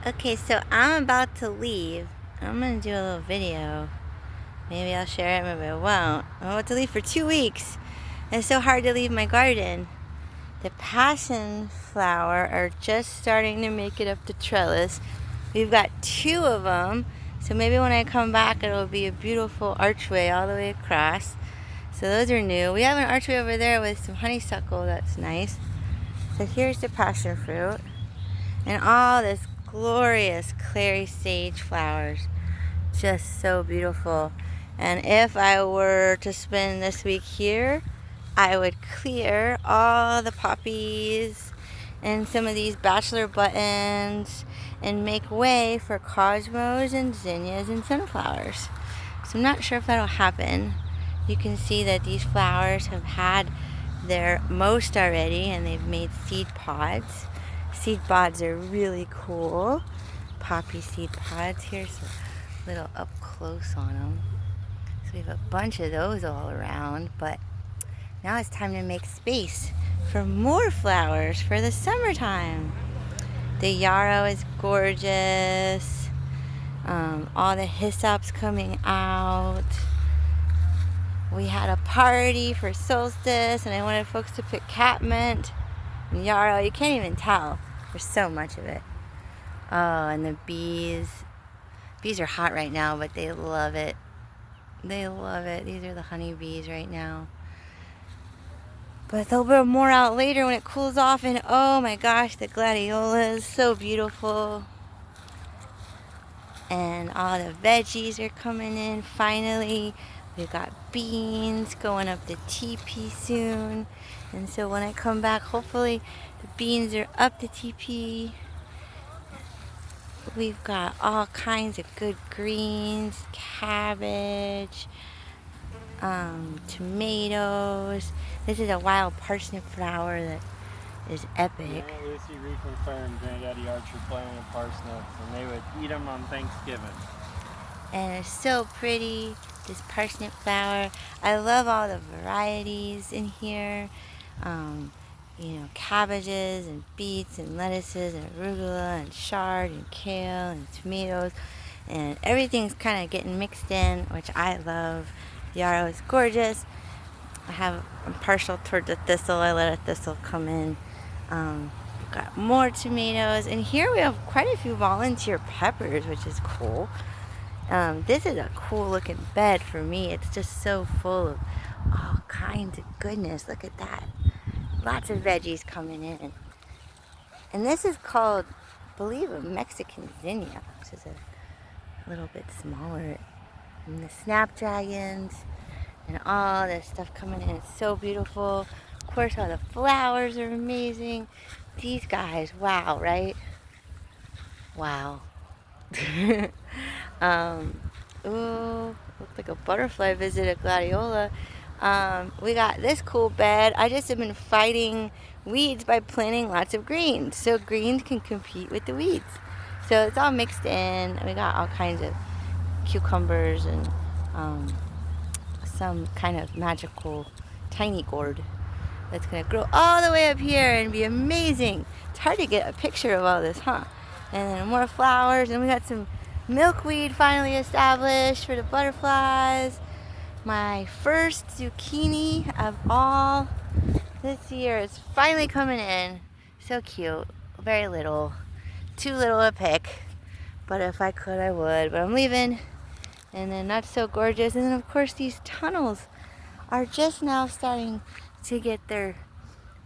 Okay, so I'm about to leave. I'm gonna do a little video. Maybe I'll share it, maybe I won't. I'm about to leave for 2 weeks. And it's so hard to leave my garden. The passion flower are just starting to make it up the trellis. We've got 2 of them. So maybe when I come back, it'll be a beautiful archway all the way across. So those are new. We have an archway over there with some honeysuckle. That's nice. So here's the passion fruit. And all this glorious clary sage flowers. Just so beautiful. And if I were to spend this week here, I would clear all the poppies and some of these bachelor buttons and make way for cosmos and zinnias and sunflowers. So I'm not sure if that'll happen. You can see that these flowers have had their most already and they've made seed pods. Seed pods are really cool. Poppy seed pods. Here's a little up close on them. So we have a bunch of those all around, but now it's time to make space for more flowers for the summertime. The yarrow is gorgeous. All the hyssop's coming out. We had a party for solstice and I wanted folks to pick catmint and yarrow. You can't even tell. There's so much of it. Oh, and the bees. Bees are hot right now, but they love it. They love it. These are the honeybees right now. But there'll be more out later when it cools off. And oh my gosh, the gladiolas, so beautiful. And all the veggies are coming in finally. We've got beans going up the teepee soon. And so when I come back, hopefully the beans are up the teepee. We've got all kinds of good greens, cabbage, tomatoes. This is a wild parsnip flower that is epic. Yeah, Lucy reconfirmed Granddaddy Archer planted parsnips, and they would eat them on Thanksgiving. And it's so pretty, this parsnip flower. I love all the varieties in here. Cabbages and beets and lettuces and arugula and chard and kale and tomatoes. And everything's kind of getting mixed in, which I love. The yarrow is gorgeous. I'm partial toward the thistle. I let a thistle come in. We've got more tomatoes. And here we have quite a few volunteer peppers, which is cool. This is a cool looking bed for me. It's just so full of all kinds of goodness. Look at that. Lots of veggies coming in. And this is called, I believe, a Mexican zinnia, which is a little bit smaller. And the snapdragons and all this stuff coming in. It's so beautiful. Of course, all the flowers are amazing. These guys, wow, right? Wow. Ooh, looks like a butterfly visit at Gladiola. We got this cool bed. I just have been fighting weeds by planting lots of greens, so greens can compete with the weeds. So it's all mixed in. We got all kinds of cucumbers and some kind of magical tiny gourd that's gonna grow all the way up here and be amazing. It's hard to get a picture of all this, huh? And then more flowers, and we got some milkweed finally established for the butterflies. My first zucchini of all this year is finally coming in. So cute. Very little. Too little to pick. But if I could, I would. But I'm leaving. And then that's so gorgeous. And then, of course, these tunnels are just now starting to get their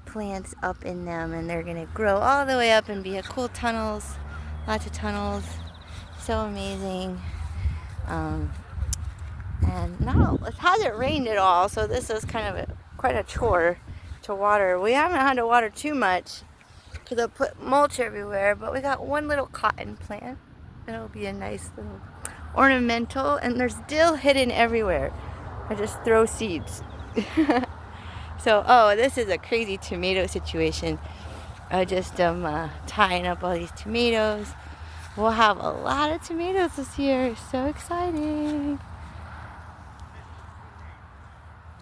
plants up in them. And they're going to grow all the way up and be a cool tunnels. Lots of tunnels. So amazing. And no, it hasn't rained at all, so this is kind of quite a chore to water. We haven't had to water too much because I put mulch everywhere, but we got one little cotton plant. It'll be a nice little ornamental, and there's dill hidden everywhere. I just throw seeds. So, this is a crazy tomato situation. I just am tying up all these tomatoes. We'll have a lot of tomatoes this year. So exciting.